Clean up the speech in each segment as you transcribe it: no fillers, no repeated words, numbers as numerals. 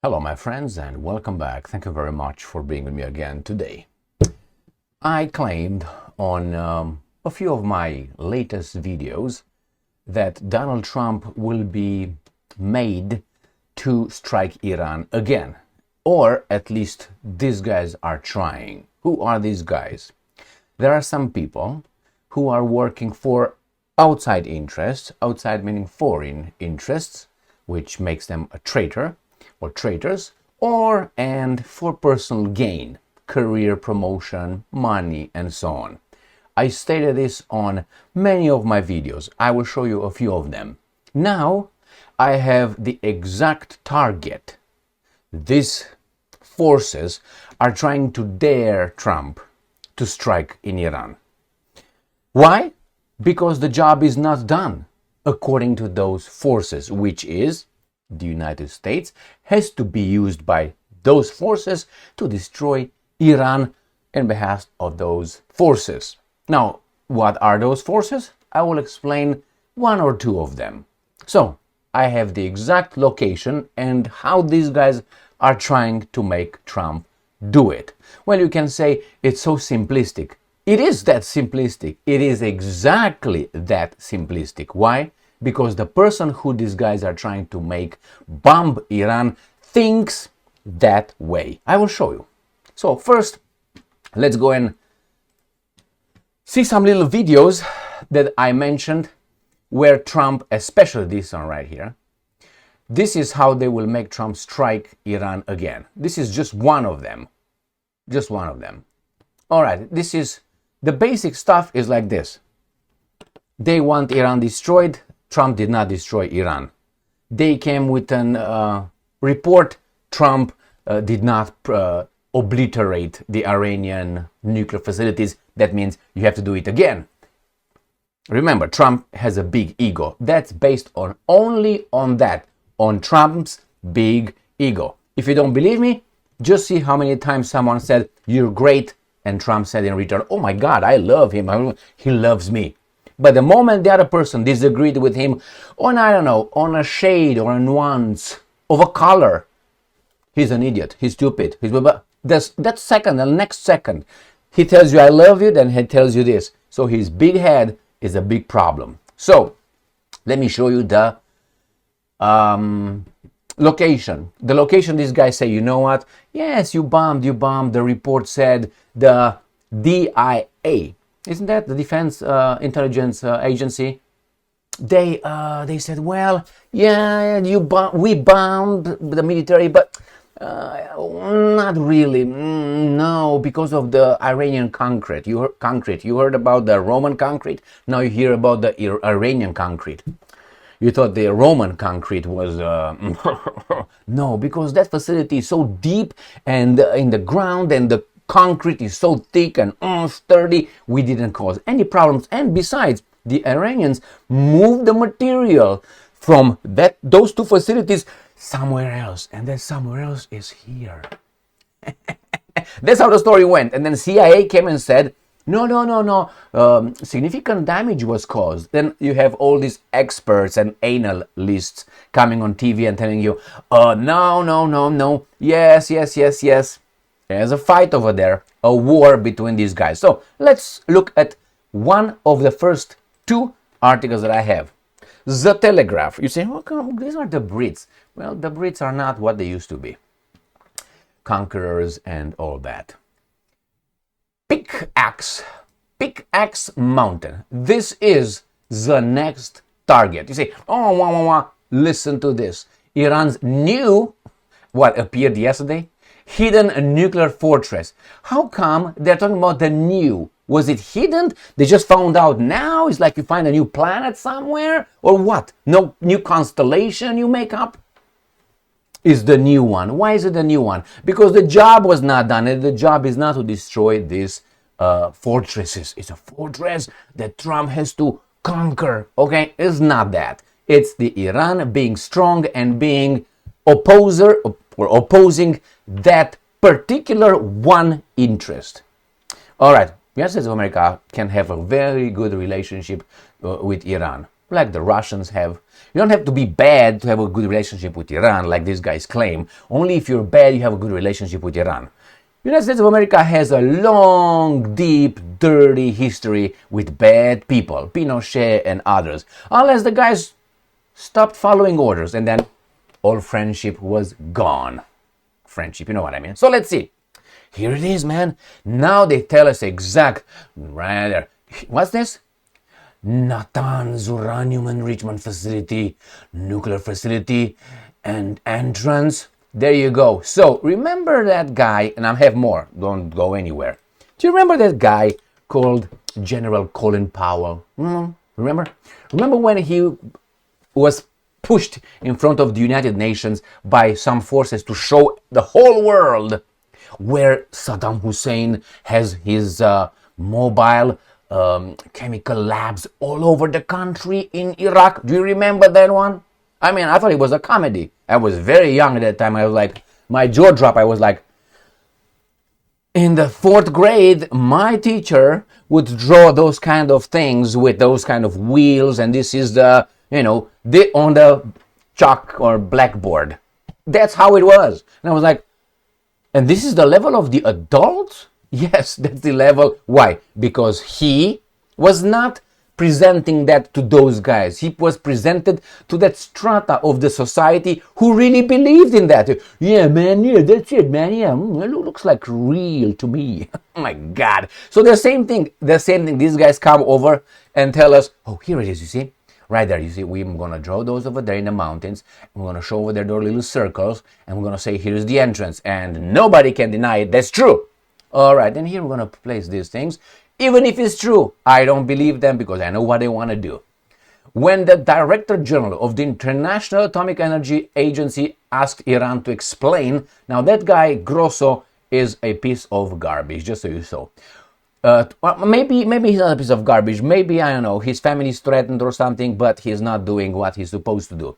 Hello my friends and welcome back. Thank you very much for being with me again today. I claimed on a few of my latest videos that Donald Trump will be made to strike Iran again. Or at least these guys are trying. Who are these guys? There are some people who are working for outside interests, outside meaning foreign interests, which makes them a traitor or traitors, and for personal gain, career promotion, money, and so on. I stated this on many of my videos. I will show you a few of them. Now I have the exact target. These forces are trying to dare Trump to strike in Iran. Why? Because the job is not done according to those forces, which is the United States has to be used by those forces to destroy Iran on behalf of those forces. Now, what are those forces? I will explain one or two of them. So, I have the exact location and how these guys are trying to make Trump do it. Well, you can say it's so simplistic. It is that simplistic. It is exactly that simplistic. Why? Because the person who these guys are trying to make bomb Iran thinks that way. I will show you. So first, let's go and see some little videos that I mentioned where Trump, especially this one right here, this is how they will make Trump strike Iran again. This is just one of them. Just one of them. All right, this is, the basic stuff is like this. They want Iran destroyed. Trump did not destroy Iran. They came with an report. Trump did not obliterate the Iranian nuclear facilities. That means you have to do it again. Remember, Trump has a big ego. That's based on only on that, on Trump's big ego. If you don't believe me, just see how many times someone said, "You're great," and Trump said in return, "Oh my God, I love him. He loves me." But the moment the other person disagreed with him on, I don't know, on a shade or a nuance of a color, he's an idiot, he's stupid. That second, the next second, he tells you, "I love you," then he tells you this. So his big head is a big problem. So let me show you the location. The location, these guys say, you know what? Yes, you bombed. The report said the DIA. Isn't that the Defense Intelligence Agency? They said, well, yeah, we bombed the military, but not really. No, because of the Iranian concrete. You heard about the Roman concrete. Now you hear about the Iranian concrete. You thought the Roman concrete was no, because that facility is so deep and in the ground, and the concrete is so thick and sturdy, we didn't cause any problems. And besides, the Iranians moved the material from those two facilities somewhere else, and that somewhere else is here. That's how the story went. And then CIA came and said, no, significant damage was caused. Then you have all these experts and analysts coming on TV and telling you, no, yes. There's a fight over there, a war between these guys. So let's look at one of the first two articles that I have. The Telegraph. You say, oh, come, these are the Brits. Well, the Brits are not what they used to be. Conquerors and all that. Pickaxe Mountain. This is the next target. You say, listen to this. Iran's new, what appeared yesterday? Hidden nuclear fortress. How come they're talking about the new? Was it hidden? They just found out now? It's like you find a new planet somewhere? Or what? No new constellation you make up? Is the new one. Why is it the new one? Because the job was not done, and the job is not to destroy these fortresses. It's a fortress that Trump has to conquer. Okay? It's not that. It's the Iran being strong and being opposing that particular one interest. All right, the United States of America can have a very good relationship with Iran, like the Russians have. You don't have to be bad to have a good relationship with Iran, like these guys claim. Only if you're bad, you have a good relationship with Iran. United States of America has a long, deep, dirty history with bad people, Pinochet and others, unless the guys stopped following orders, and then all friendship was gone. Friendship, you know what I mean. So let's see. Here it is, man. Now they tell us exact, right there. What's this? Natanz uranium enrichment facility, nuclear facility, and entrance. There you go. So remember that guy, and I have more. Don't go anywhere. Do you remember that guy called General Colin Powell? Remember? Remember when he was pushed in front of the United Nations by some forces to show the whole world where Saddam Hussein has his mobile chemical labs all over the country in Iraq? Do you remember that one? I mean, I thought it was a comedy. I was very young at that time. I was like, my jaw dropped. I was like, in the 4th grade, my teacher would draw those kind of things with those kind of wheels, and this is the, on the chalk or blackboard. That's how it was. And I was like, and this is the level of the adults? Yes, that's the level. Why? Because he was not presenting that to those guys. He was presented to that strata of the society who really believed in that. Yeah, man, yeah, that's it, man. Yeah, it looks like real to me. Oh my God. So the same thing. These guys come over and tell us, oh, here it is, you see? Right there, you see, we're going to draw those over there in the mountains. We're going to show over there those little circles. And we're going to say, here's the entrance. And nobody can deny it. That's true. All right, and here we're going to place these things. Even if it's true, I don't believe them because I know what they want to do. When the Director General of the International Atomic Energy Agency asked Iran to explain, now that guy, Grosso, is a piece of garbage, just so you know. Well, maybe he's not a piece of garbage. Maybe, I don't know, his family is threatened or something, but he's not doing what he's supposed to do.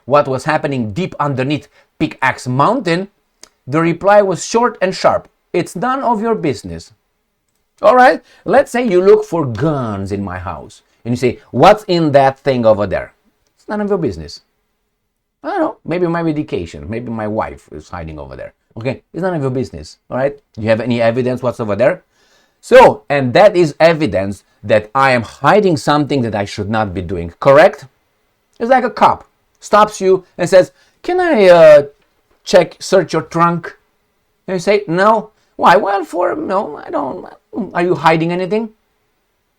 What was happening deep underneath Pickaxe Mountain, the reply was short and sharp. It's none of your business. All right, let's say you look for guns in my house and you say, what's in that thing over there? It's none of your business. I don't know, maybe my medication, maybe my wife is hiding over there. Okay, it's none of your business. All right, do you have any evidence what's over there? So, and that is evidence that I am hiding something that I should not be doing, correct? It's like a cop stops you and says, can I search your trunk? And you say, no. Why? Well, no, I don't. Are you hiding anything?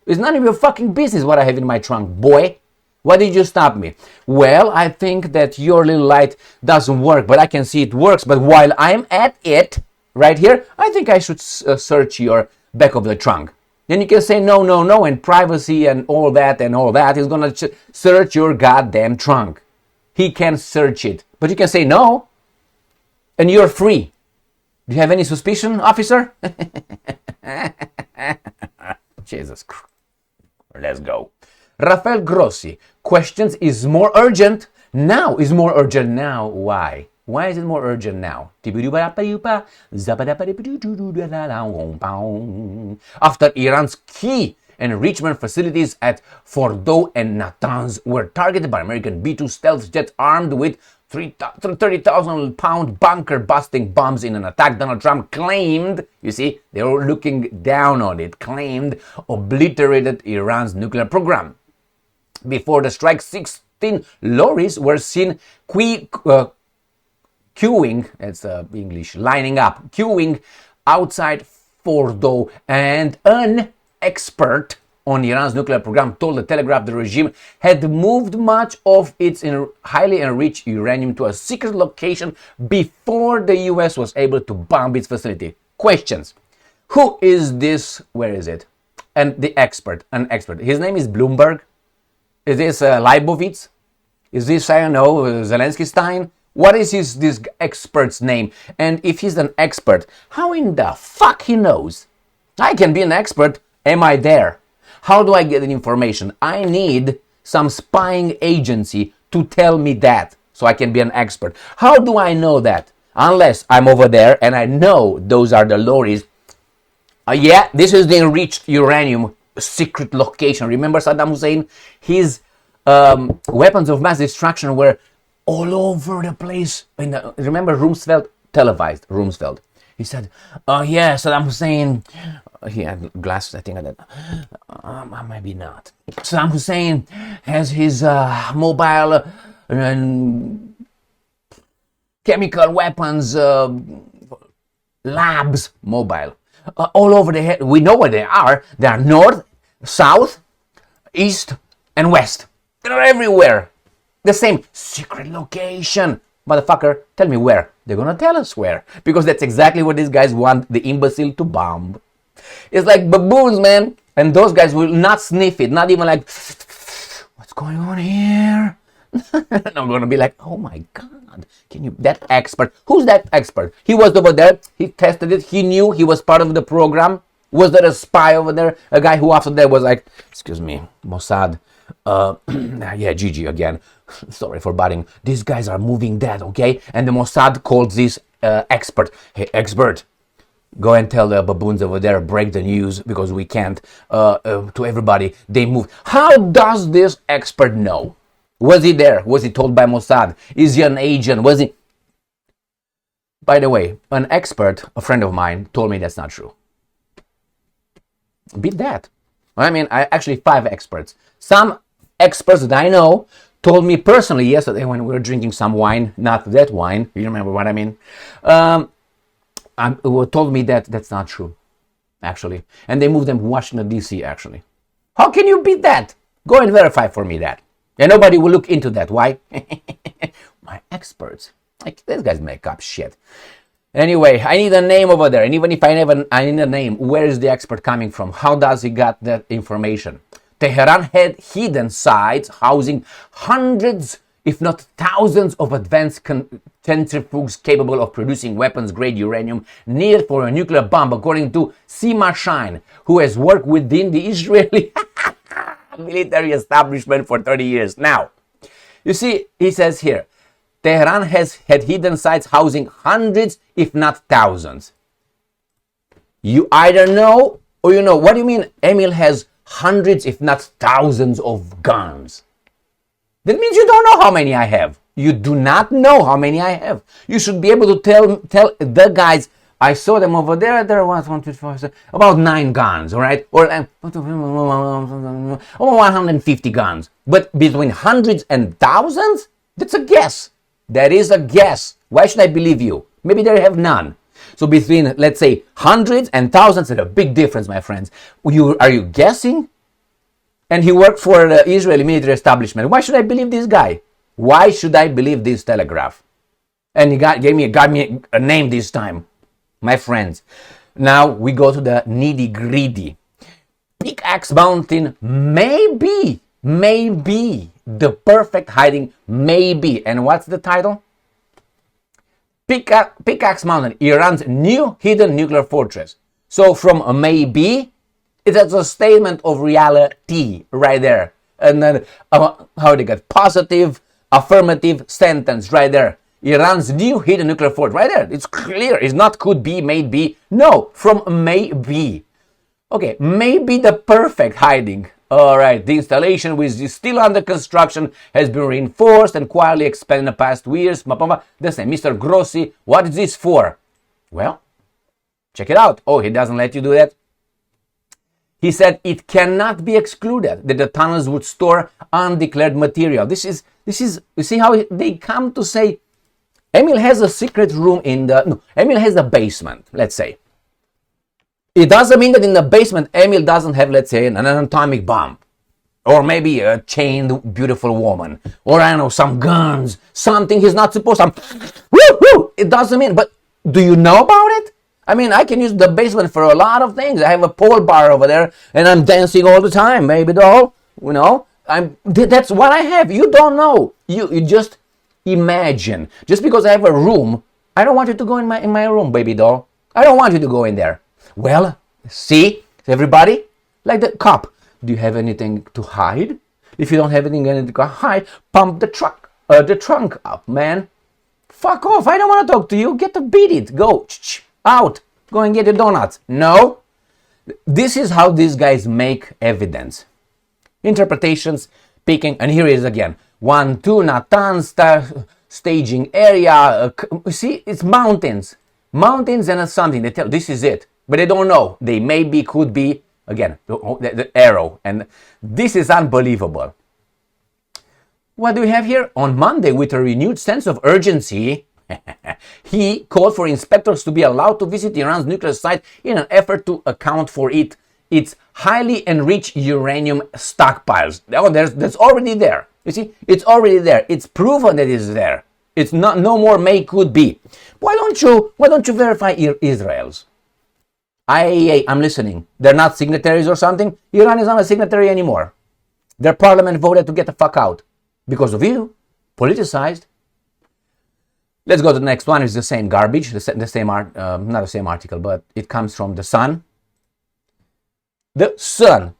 It's none of your fucking business what I have in my trunk, boy. Why did you stop me? Well, I think that your little light doesn't work, but I can see it works. But while I'm at it, right here, I think I should search your back of the trunk. Then you can say, no, and privacy and all that, he's going to search your goddamn trunk. He can search it. But you can say no, and you're free. Do you have any suspicion, officer? Jesus Christ. Let's go. Rafael Grossi questions, is more urgent now? Why? Why is it more urgent now? After Iran's key enrichment facilities at Fordow and Natanz were targeted by American B-2 stealth jets armed with 30,000-pound bunker-busting bombs in an attack Donald Trump claimed, you see, they were looking down on it, claimed obliterated Iran's nuclear program. Before the strike, 16 lorries were seen queuing, that's English, lining up, queuing outside Fordow, and an expert on Iran's nuclear program told the Telegraph the regime had moved much of its highly enriched uranium to a secret location before the US was able to bomb its facility. Questions. Who is this? Where is it? And the expert, an expert. His name is Bloomberg. Is this Leibovitz? Is this, I don't know, Zelensky Stein? What is this expert's name? And if he's an expert, how in the fuck he knows? I can be an expert. Am I there? How do I get the information? I need some spying agency to tell me that so I can be an expert. How do I know that? Unless I'm over there and I know those are the lorries. Yeah, this is the enriched uranium secret location. Remember Saddam Hussein? His weapons of mass destruction were all over the place. Remember Rumsfeld? Televised Rumsfeld. He said, "Oh yeah, Saddam Hussein." He had glasses, I think. Maybe not. Saddam Hussein has his mobile chemical weapons labs mobile all over the head. We know where they are. They are north, south, east, and west. They're everywhere. The same secret location. Motherfucker, tell me where. They're gonna tell us where. Because that's exactly what these guys want the imbecile to bomb. It's like baboons, man. And those guys will not sniff it. Not even like, what's going on here? I'm gonna be like, oh my God. Can you, that expert. Who's that expert? He was over there. He tested it. He knew he was part of the program. Was there a spy over there? A guy who after that was like, excuse me, Mossad. Yeah, Gigi again. Sorry for butting. These guys are moving that, okay? And the Mossad called this expert. Hey, expert, go and tell the baboons over there, break the news, because we can't. To everybody, they moved. How does this expert know? Was he there? Was he told by Mossad? Is he an agent? Was he? By the way, an expert, a friend of mine, told me that's not true. Beat that. I mean, actually 5 experts. Some experts that I know told me personally yesterday when we were drinking some wine, not that wine, you remember what I mean, told me that that's not true, actually. And they moved them to Washington, D.C., actually. How can you beat that? Go and verify for me that. And nobody will look into that. Why? My experts. Like, these guys make up shit. Anyway, I need a name over there. And even if I need a name, where is the expert coming from? How does he got that information? Tehran had hidden sites housing hundreds, if not thousands, of advanced centrifuges capable of producing weapons-grade uranium needed for a nuclear bomb, according to Sima Shine, who has worked within the Israeli military establishment for 30 years. Now, you see, he says here, Tehran has had hidden sites housing hundreds, if not thousands. You either know or you know. What do you mean Emil has hundreds, if not thousands of guns? That means you don't know how many I have. You do not know how many I have. You should be able to tell the guys, I saw them over there, there was 1, 2, 3, 4, 6, about 9 guns, all right? Or 150 guns. But between hundreds and thousands, that's a guess. That is a guess. Why should I believe you? Maybe they have none. So between, let's say, hundreds and thousands, there's a big difference, my friends. Are you guessing? And he worked for the Israeli military establishment. Why should I believe this guy? Why should I believe this telegraph? And he got me a name this time. My friends. Now we go to the nitty-gritty. Pickaxe Mountain may be the perfect hiding, maybe. And what's the title? Pickaxe Mountain, Iran's new hidden nuclear fortress. So from a maybe, it is a statement of reality right there. And then how they get positive, affirmative sentence right there. Iran's new hidden nuclear fortress right there. It's clear. It's not could be, may be. No, from maybe. Okay, maybe the perfect hiding. All right, the installation, which is still under construction, has been reinforced and quietly expanded in the past 2 years. The same, Mr. Grossi, what is this for? Well, check it out. Oh, he doesn't let you do that. He said it cannot be excluded that the tunnels would store undeclared material. This is, you see how they come to say, Emil has a secret room Emil has a basement, let's say. It doesn't mean that in the basement, Emil doesn't have, let's say, an atomic bomb. Or maybe a chained, beautiful woman. Or, I don't know, some guns. Something he's not supposed to. Woo! It doesn't mean, but do you know about it? I mean, I can use the basement for a lot of things. I have a pole bar over there, and I'm dancing all the time, baby doll. You know, that's what I have. You don't know. You just imagine. Just because I have a room, I don't want you to go in my room, baby doll. I don't want you to go in there. Well, see, everybody, like the cop. Do you have anything to hide? If you don't have anything to hide, pump the trunk up, man. Fuck off. I don't want to talk to you. Get to beat it. Go out. Go and get your donuts. No. This is how these guys make evidence. Interpretations, picking, and here it is again. 1, 2, Natan staging area. See, it's mountains. Mountains and something. They tell this is it, but they don't know. They maybe could be, again, the arrow. And this is unbelievable. What do we have here? On Monday, with a renewed sense of urgency, he called for inspectors to be allowed to visit Iran's nuclear site in an effort to account for its highly enriched uranium stockpiles. Oh, that's already there. You see, it's already there. It's proven that it's there. It's not no more may could be. Why don't you verify Israel's? IAEA, I'm listening. They're not signatories or something. Iran is not a signatory anymore. Their parliament voted to get the fuck out because of you, politicized. Let's go to the next one. It's the same garbage, not the same article, but it comes from the Sun. The Sun.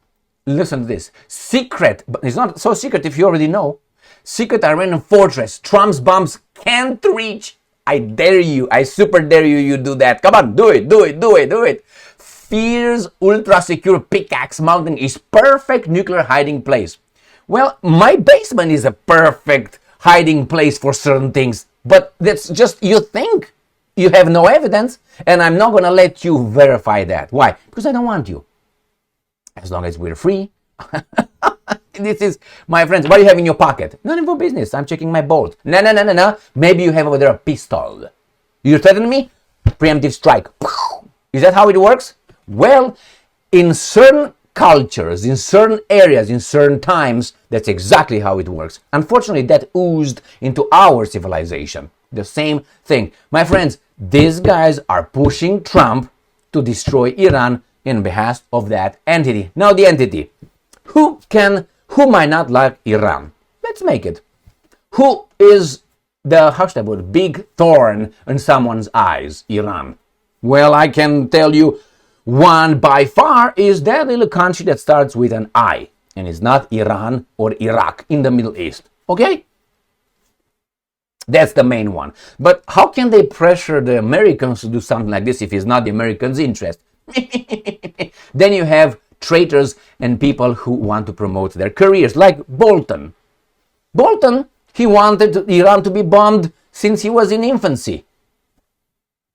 Listen to this. Secret, but it's not so secret if you already know. Secret Iranian fortress. Trump's bombs can't reach. I dare you. I super dare you. You do that. Come on, do it. Fear's ultra secure Pickaxe Mountain is perfect nuclear hiding place. Well, my basement is a perfect hiding place for certain things, but that's just you think. You have no evidence, and I'm not gonna let you verify that. Why? Because I don't want you. As long as we're free. This is, my friends, what do you have in your pocket? None of your business. I'm checking my bolt. No. Maybe you have over there a pistol. You're threatening me? Preemptive strike. Is that how it works? Well, in certain cultures, in certain areas, in certain times, that's exactly how it works. Unfortunately, that oozed into our civilization. The same thing. My friends, these guys are pushing Trump to destroy Iran in behalf of that entity. Now the entity. Who might not like Iran? Let's make it. Who is the, how should I put it, big thorn in someone's eyes? Iran. Well, I can tell you one by far is that little country that starts with an I. And it's not Iran or Iraq in the Middle East. Okay? That's the main one. But how can they pressure the Americans to do something like this if it's not the Americans' interest? Then you have traitors and people who want to promote their careers, like Bolton. Bolton, he wanted Iran to be bombed since he was in infancy.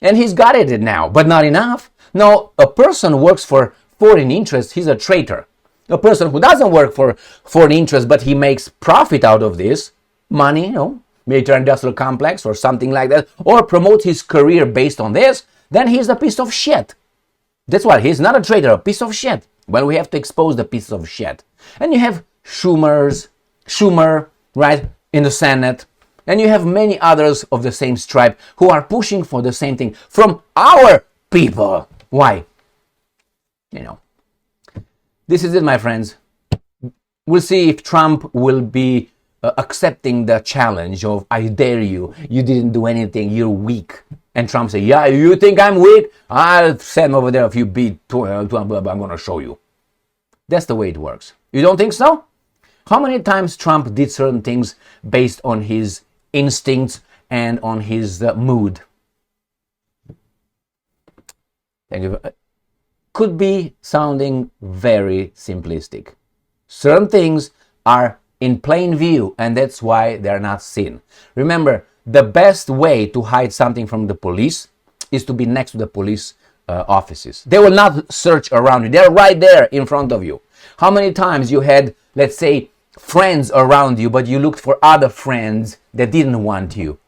And he's got it now, but not enough. Now, a person who works for foreign interests, he's a traitor. A person who doesn't work for foreign interests, but he makes profit out of this, money, military industrial complex or something like that, or promotes his career based on this, then he's a piece of shit. That's why he's not a traitor, a piece of shit. Well, we have to expose the pieces of shit. And you have Schumer, right, in the Senate. And you have many others of the same stripe who are pushing for the same thing from our people. Why? This is it, my friends. We'll see if Trump will be accepting the challenge of, I dare you, you didn't do anything, you're weak. And Trump say, yeah, you think I'm weak? I'll send over there a few beat, I'm going to show you. That's the way it works. You don't think so? How many times Trump did certain things based on his instincts and on his mood? Thank you. Could be sounding very simplistic. Certain things are in plain view, and that's why they're not seen. Remember, the best way to hide something from the police is to be next to the police offices. They will not search around you. They're right there in front of you. How many times you had, let's say, friends around you, but you looked for other friends that didn't want you?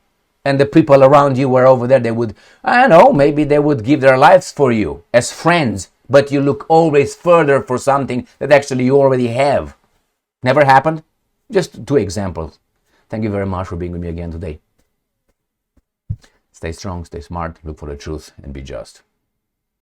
And the people around you were over there, they would, I don't know, maybe they would give their lives for you as friends, but you look always further for something that actually you already have. Never happened? Just 2 examples. Thank you very much for being with me again today. Stay strong, stay smart, look for the truth, and be just.